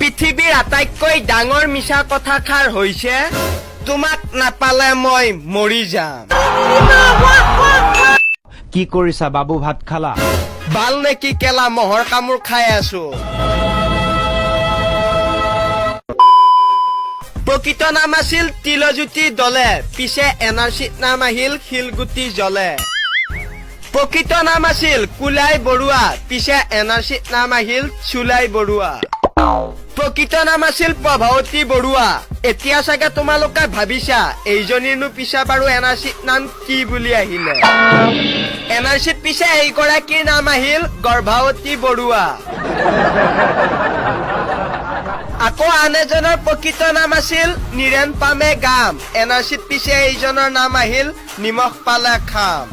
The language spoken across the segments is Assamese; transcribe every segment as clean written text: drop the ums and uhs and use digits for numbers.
পৃথিৱীৰ আটাইতকৈ ডাঙৰ মিছা কথাষাৰ হৈছে তোমাক নাপালে মই মৰি যাম। কি কৰিছা বাবু, ভাত খালা? বাল নেকি কেলা, মহৰ কামোৰ খাই আছো। প্ৰকৃত নাম আছিল তিলজ্যোতি দলে, পিছে এনআৰচিত নাম আহিল শিলগুটি জ্বলে। প্ৰকৃত নাম আছিল কুলাই বৰুৱা, পিছে এনআৰচিত নাম আহিল চুলাই বৰুৱা। প্ৰকৃত নাম আছিল প্ৰভাৱতী বৰুৱা। এতিয়া চাগে তোমালোকে ভাবিছা এইজনীৰনো পিছে বাৰু এনআৰচিত নাম কি বুলি আহিলে। এনআৰচিত পিছে এইগৰাকীৰ নাম আহিল গৰ্ভাৱতী বৰুৱা। আকৌ আন এজনৰ প্ৰকৃত নাম আছিল নীৰেণ পামে গাম, এনআৰচিত পিছে এইজনৰ নাম আহিল নিমখ পালে খাম।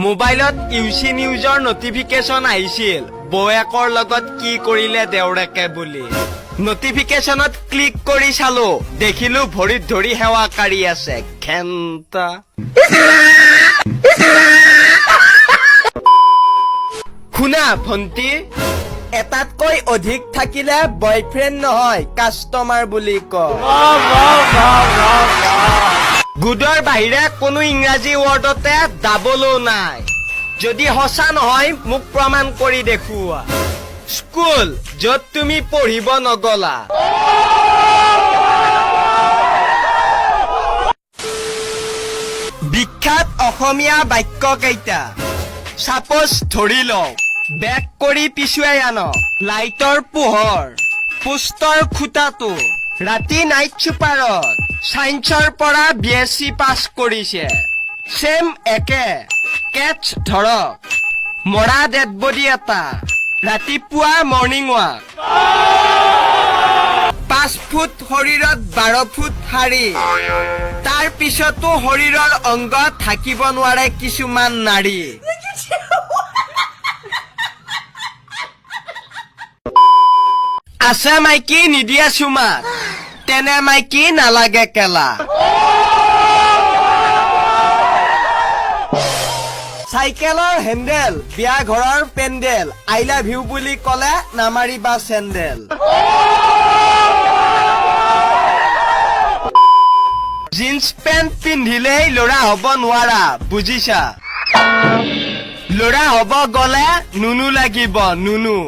মোবাইলত ইউচি নিউজৰ নটিফিকেশ্যন আহিছিল বৌয়েকৰ লগত কি কৰিলে দেউৰেকে বুলি। নটিফিকেশ্যনত ক্লিক কৰি চালো, দেখিলো ভৰিত ধৰি সেৱাকাৰী আছে। ঘেন্তা। শুনা ভন্টি, এটাতকৈ অধিক থাকিলে বয়ফ্ৰেণ্ড নহয় কাষ্টমাৰ বুলি কয়। গুডৰ বাহিৰে কোনো ইংৰাজী ৱৰ্ডতে ডাবলো নাই। যদি সঁচা নহয় মোক প্ৰমাণ কৰি দেখুওৱা। স্কুল য'ত তুমি পঢ়িব নগলা। বিখ্যাত অসমীয়া বাক্য কেইটা? চাপোজ ধৰি লওক, বেক কৰি পিছুৱাই আনক, লাইটৰ পোহৰ, পোষ্টৰ খুটাটো, ৰাতি নাইট চুপাৰত, চাইন্সৰ পৰা BSc পাছ কৰিছে, চেম একে, কেটছ ধৰক, মৰা ডেড বডি এটা, ৰাতিপুৱা মৰ্ণিং ৱাক, 5 ফুট শৰীৰত 12 ফুট শাৰী, তাৰ পিছতো শৰীৰৰ অংগ থাকিব নোৱাৰে কিছুমান নাৰী। আছে মাইকী নিদিয়া চুমাত, তেনে মাইকী নালাগে কেলা। চাইকেলৰ হেণ্ডেল, বিয়া ঘৰৰ পেণ্ডেল, আই লাভ ইউ বুলি কলে নামাৰিবা চেণ্ডেল। জিন্স পেণ্ট পিন্ধিলেই ল'ৰা হ'ব নোৱাৰা, বুজিছা? ল'ৰা হ'ব গলে নুনু লাগিব, নুনু।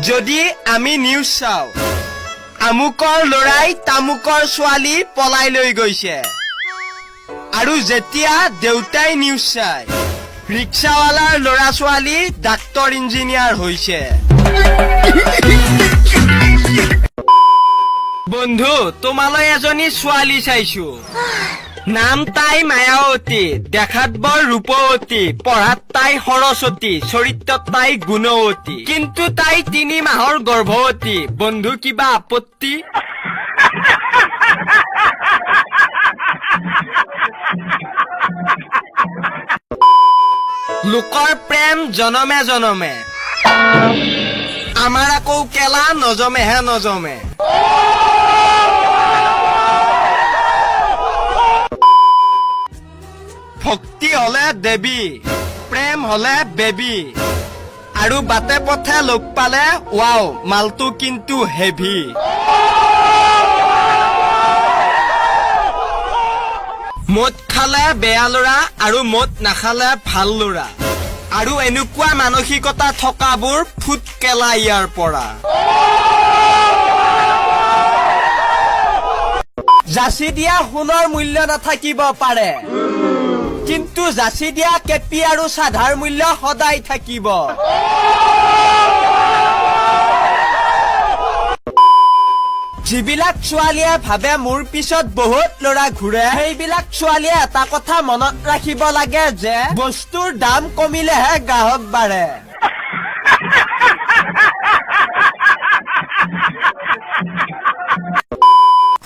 যদি আমি নিউজ চাওঁ, আমুকৰ ল'ৰাই তামুকৰ ছোৱালী পলাই লৈ গৈছে, আৰু যেতিয়া দেউতাই নিউজ চাই ৰিক্সাৱালাৰ ল'ৰা ছোৱালী ডাক্তৰ ইঞ্জিনিয়াৰ হৈছে। বন্ধু, তোমালৈ এজনী ছোৱালী চাইছো। নাম তাই মায়াৱতী, দেখাত বৰ ৰূপৱতী, পঢ়াত তাই সৰস্বতী, চৰিত্ৰত তাই গুণৱতী, কিন্তু তাই 3 মাহৰ গৰ্ভৱতী। বন্ধু কিবা আপত্তি? লোকৰ প্ৰেম জনমে জনমে, আমাৰ আকৌ কেলা নজমেহে নজমে। ভক্তি হলে দেৱী, প্ৰেম হলে বেবী, আৰু বাটে পথে লগ পালে ৱাও মালটো কিন্তু হেভি। মদ খালে বেয়া ল'ৰা আৰু মদ নাখালে ভাল ল'ৰা, আৰু এনেকুৱা মানসিকতা থকাবোৰ ফুট কেলা ইয়াৰ পৰা। যাচি দিয়া সোণৰ মূল্য নাথাকিব পাৰে, কিন্তু যাচি দিয়া কেপি আৰু চাধাৰ মূল্য সদায় থাকিব। যিবিলাক ছোৱালীয়ে ভাবে মোৰ পিছত বহুত ল'ৰা ঘূৰে, সেইবিলাক ছোৱালীয়ে এটা কথা মনত ৰাখিব লাগে যে বস্তুৰ দাম কমিলেহে গ্ৰাহক বাঢ়ে।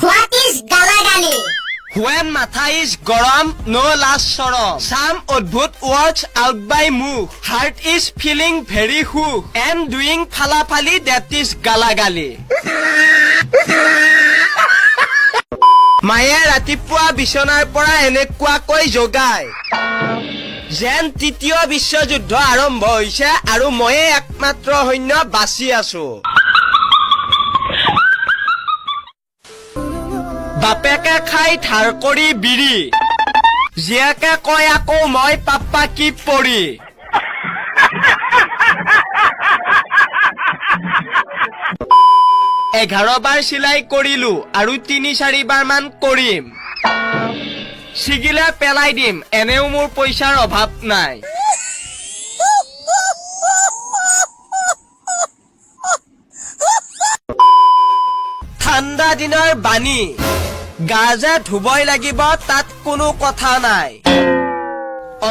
What is Galagali? When matha is garam, no last sorrow. Some odbhut words out by move. Heart is feeling very hook. And doing phalapali, that is galagali. মায়ে ৰাতিপুৱা বিচনাৰ পৰা এনেকুৱাকৈ জগায় যেন তৃতীয় বিশ্বযুদ্ধ আৰম্ভ হৈছে আৰু ময়ে একমাত্ৰ সৈন্য বাচি আছো। বাপেকে খাই ধাৰ কৰি বিৰি, জীয়েকে কয় আকৌ মই পাপ্পা কি পৰি। এঘাৰবাৰ চিলাই কৰিলো আৰু ৩-৪ বাৰ মান কৰিম। ছিগিলে পেলাই দিম, এনেও মোৰ পইচাৰ অভাৱ নাই। ঠাণ্ডা দিনৰ বাণী, গা যে ধুবই লাগিব তাত কোনো কথা নাই,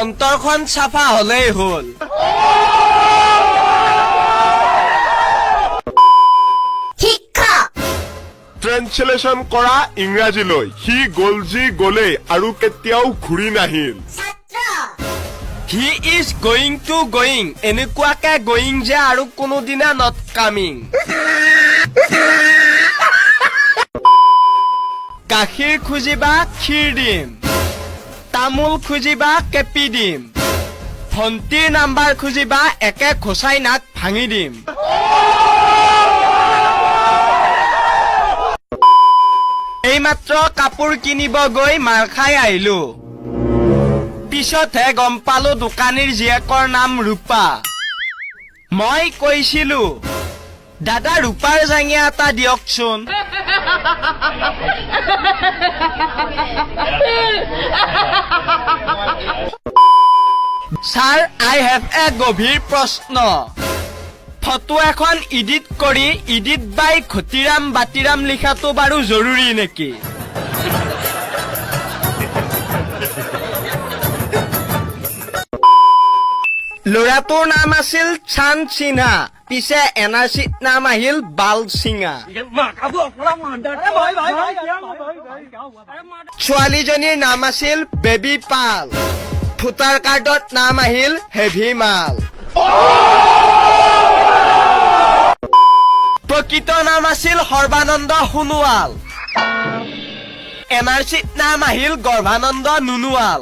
অন্তৰখন চাফা হলেই হ'ল। শিক্ষক ট্ৰেন্সলেশ্যন কৰা ইংৰাজীলৈ। সি গ'ল যি গ'লেই আৰু কেতিয়াও ঘূৰি নাহিল। ছাত্ৰ he is going to going, এনেকুৱাকে গোয়িং যে আৰু কোনোদিনা নট কামিং। গাখীৰ খুজিবা ক্ষীৰ দিম, তামোল খুজিবা কেপি দিম, ভণ্টিৰ নাম্বাৰ খুজিবা একে ঘোচাই নাক ভাঙি দিম। এইমাত্ৰ কাপোৰ কিনিব গৈ মাৰ খাই আহিলো, পিছতহে গম পালো দোকানীৰ জীয়েকৰ নাম ৰূপা। মই কৈছিলো দাদা ৰূপাৰ জাঙিয়া এটা দিয়কচোন। ছাৰ, আই হেভ এ গভীৰ প্ৰশ্ন। ফটো এখন ইডিট কৰি ইডিট বাই ঘটিৰাম বাতিৰাম লিখাটো বাৰু জৰুৰী নেকি? ল'ৰাটোৰ নাম আছিল চান সিনহা, পিছে এনআৰচিত নাম আহিল বাল সিঙা। ছোৱালীজনীৰ নাম আছিল বেবী পাল, ভোটাৰ কাৰ্ডত নাম আহিল হেভি মাল। প্ৰকৃত নাম আছিল সৰ্বানন্দ সোণোৱাল, এনআৰচিত নাম আহিল গৰ্ভানন্দ নুনুৱাল।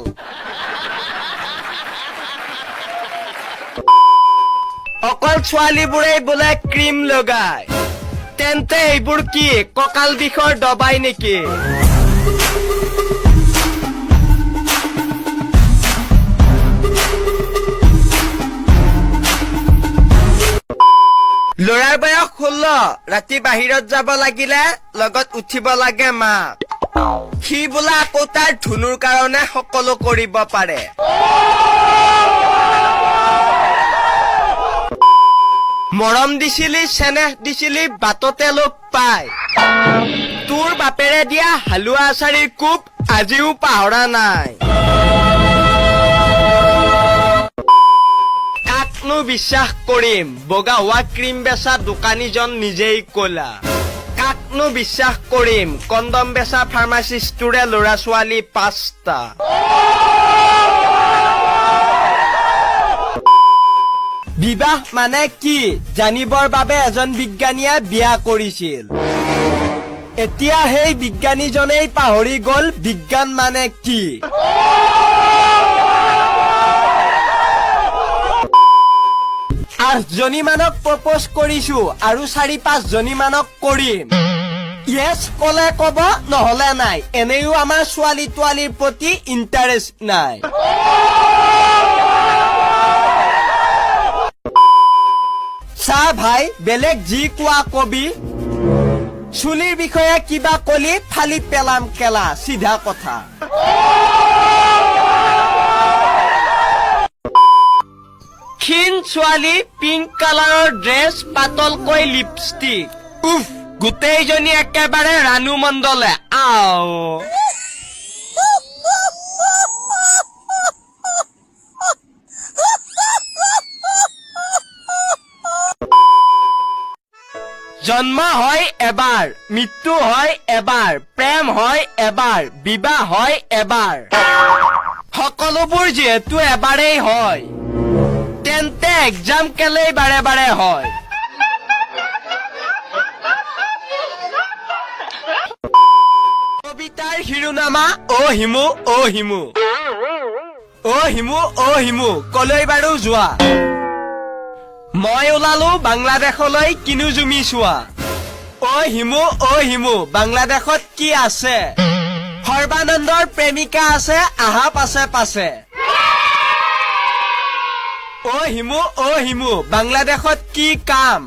অকল ছোৱালীবোৰেই বোলে ক্ৰীম লগায়, তেন্তে এইবোৰ কি কঁকাল বিষৰ দবাই নেকি? ল'ৰাৰ বয়স 16, ৰাতি বাহিৰত যাব লাগিলে লগত উঠিব লাগে মাক। সি বোলে আকৌ তাৰ ধুনুৰ কাৰণে সকলো কৰিব পাৰে। মৰম দিছিলি, চেনেহ দিছিলি, বাটতে লগ পাই। তোৰ বাপেৰে দিয়া হালোৱা আচাৰিৰ কোব আজিও পাহৰা নাই। কাকনো বিশ্বাস কৰিম, বগা হোৱা ক্ৰীম বেচা দোকানীজন নিজেই ক'লা। কাকনো বিশ্বাস কৰিম, কণ্ডম বেচা ফাৰ্মাচিষ্টটোৰে ল'ৰা ছোৱালী 5টা। বিবাহ মানে কি জানিবৰ বাবে এজন বিজ্ঞানীয়ে বিয়া কৰিছিল। এতিয়া সেই বিজ্ঞানীজনেই পাহৰি গ'ল বিজ্ঞান মানে কি। 8 জনী মানক প্ৰপ'জ কৰিছো আৰু 4-5 জনী মানক কৰিম। য়েছ ক'লে ক'ব, নহ'লে নাই। এনেও আমাৰ ছোৱালী তোৱালীৰ প্ৰতি ইণ্টাৰেষ্ট নাই। চা ভাই, বেলেগ যি কোৱা কবি, চুলিৰ বিষয়ে কিবা কলি ফালি পেলাম কেলা, চিধা কথা। ক্ষীণ ছোৱালী, পিংক কালাৰৰ ড্ৰেছ, পাতলকৈ লিপষ্টিক। উফ, গোটেইজনী একেবাৰে ৰাণু মণ্ডলে। আও জন্ম হয় এবাৰ, মৃত্যু হয় এবাৰ, প্ৰেম হয় এবাৰ, বিবাহ হয় এবাৰ। সকলোবোৰ যিহেতু এবাৰেই হয়, তেন্তে এক্সাম কেলেই বাৰে বাৰে হয়? কবিতাৰ শিৰোনামা অ হিমু অ হিমু অ হিমু অ হিমু কলৈ বাৰু যোৱা মই ওলালো বাংলাদেশলৈ কিনো জুমি চোৱা অ হিমু বাংলাদেশত কি আছে সৰ্বানন্দৰ প্ৰেমিকা আছে আহা পাছে পাছে অ হিমু বাংলাদেশত কি কাম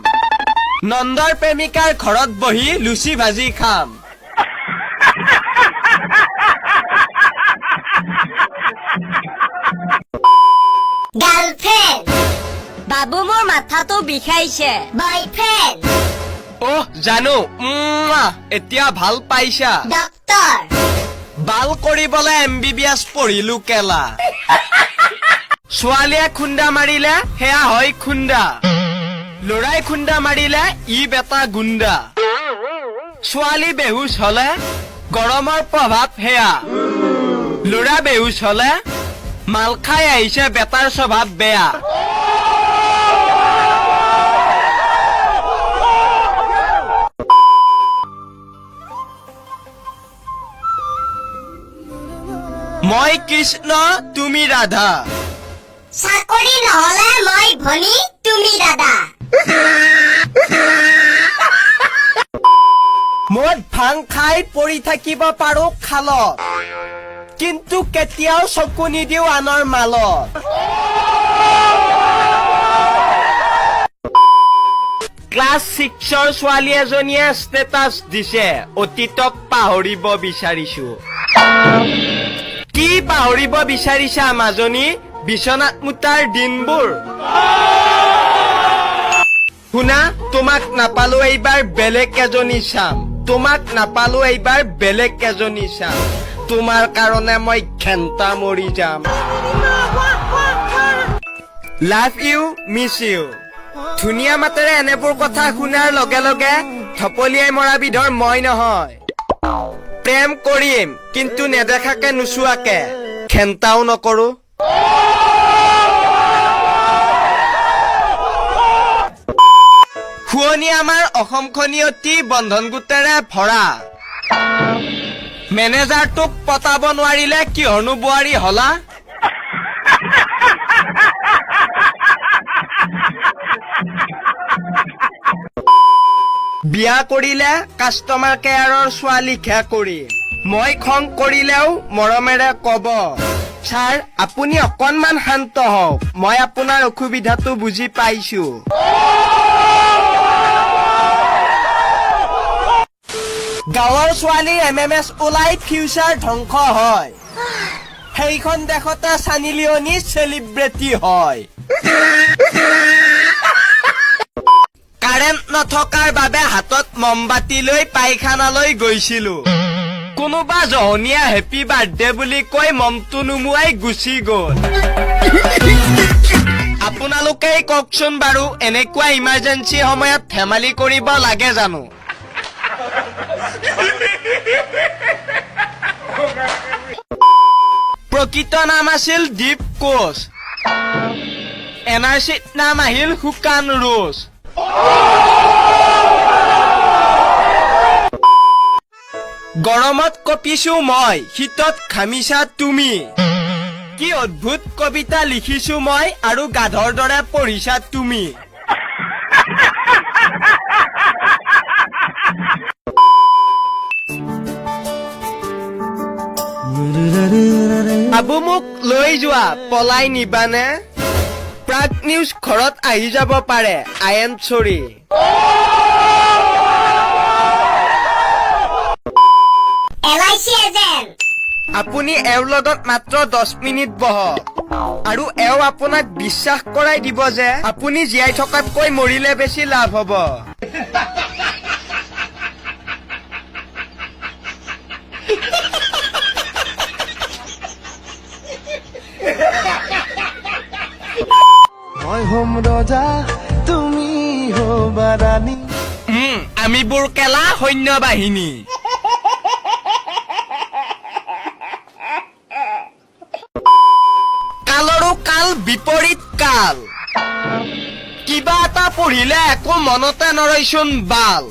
নন্দৰ প্ৰেমিকাৰ ঘৰত বহি লুচি ভাজি খাম গাৰ্লফ্ৰেণ্ড বাবু মোৰ মাথাটো বিষাইছে বয়ফ্ৰেণ্ড জানো এতিয়া ভাল পাইছা ডক্তৰ বাল কৰিবলৈ MBBS পঢ়িলো কেলা ছোৱালীয়ে খুন্দা মাৰিলে সেয়া হয় খুন্দা লৰাই খুন্দা মাৰিলে ই বেটা গুণ্ডা ছোৱালী বেহুচ হলে গৰমৰ প্ৰভাৱ সেয়া লৰা বেহুচ হলে মাল খাই আহিছে বেটাৰ স্বভাৱ বেয়া মই কৃষ্ণ তুমি ৰাধা চাকৰি নহলে মই ভনী তুমি দাদা মদ ভাং খাই পৰি থাকিব পাৰো খালত কিন্তু কেতিয়াও চকু নিদিও আনৰ মালত ক্লাছ 6ৰ ছোৱালী এজনীয়ে ষ্টেটাছ দিছে অতীতক পাহৰিব বিচাৰিছো কি পাহৰিব বিচাৰিছা মাজনী বিচনাত মুতাৰ দিনবোৰ শুনা তোমাক নাপালো এইবাৰ বেলেগ এজনী চাম তোমাক নাপালো এইবাৰ বেলেগ এজনী চাম তোমাৰ কাৰণে মই ঘেন্টা মৰি যাম লাভ ইউ মিছ ইউ ধুনীয়া মাতেৰে এনেবোৰ কথা শুনাৰ লগে লগে থপলিয়াই মৰা বিধৰ মই নহয় প্ৰেম কৰিম কিন্তু নেদেখাকে নোচোৱাকে ঘেন্টাও নকৰো শুৱনি আমাৰ অসমখনি অতি বন্ধন গোটেৰে ভৰা মেনেজাৰটোক পতাব নোৱাৰিলে কিহৰনো বোৱাৰী হলা বিয়া কৰিলে কাষ্টমাৰ কেয়াৰৰ ছোৱালীকহে কৰি মই খং কৰিলেও মৰমেৰে কব ছাৰ আপুনি অকণমান শান্ত হওক মই আপোনাৰ অসুবিধাটো বুজি পাইছো গাঁৱৰ ছোৱালীৰ MMS ওলাই ফিউচাৰ ধ্বংস হয় সেইখন দেশতে সানি লিয়নি চেলিব্ৰিটি হয় কাৰেণ্ট নথকাৰ বাবে হাতত মমবাতি লৈ পায়খানালৈ গৈছিলো কোনোবা জহনীয়া হেপী বাৰ্থডে বুলি কৈ মমটো নুমুৱাই গুচি গ'ল আপোনালোকেই কওকচোন বাৰু এনেকুৱা ইমাৰ্জেঞ্চি সময়ত ধেমালি কৰিব লাগে জানো প্ৰকৃত নাম আছিল দীপ কোচ NRCত নাম আহিল শুকান ৰোজ গৰমত কঁপিছো মই শীতত ঘামিছা তুমি কি অদ্ভুত কবিতা লিখিছো মই আৰু গাধৰ দৰে পঢ়িছা তুমি আবু মোক লৈ যোৱা পলাই নিবানে প্ৰাগ নিউজ ঘৰত আহি যাব পাৰে I am sorry LIC agent আপুনি এওঁৰ লগত মাত্ৰ 10 মিনিট বহক আৰু এওঁ আপোনাক বিশ্বাস কৰাই দিব যে আপুনি জীয়াই থকাতকৈ মৰিলে বেছি লাভ হ'ব মই হোম ৰজা তুমি হবা ৰাণী আমিবোৰ কেলা সৈন্য বাহিনী কালৰো কাল বিপৰীত কাল কিবা এটা পঢ়িলে একো মনতে নৰয়চোন বাল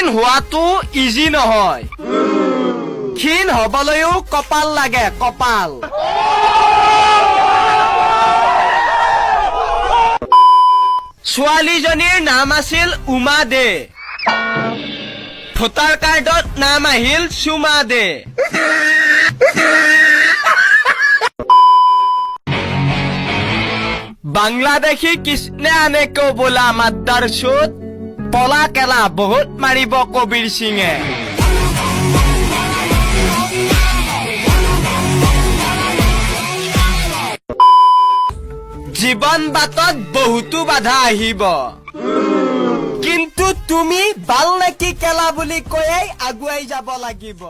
ক্ষীণ হোৱাটো ইজি নহয় ক্ষীণ হবলৈও কপাল লাগে কপাল ছোৱালীজনীৰ নাম আছিল উমা দে ভোটাৰ কাৰ্ডত নাম আহিল চুমা দে বাংলাদেশী কিসনে আনে কো বোলা মাদ্দাৰ চুত পলা কেলা বহুত মাৰিব কবিৰ সিঙে জীৱন বাটত বহুতো বাধা আহিব কিন্তু তুমি বাল নেকি কেলা বুলি কৈয়ে আগুৱাই যাব লাগিব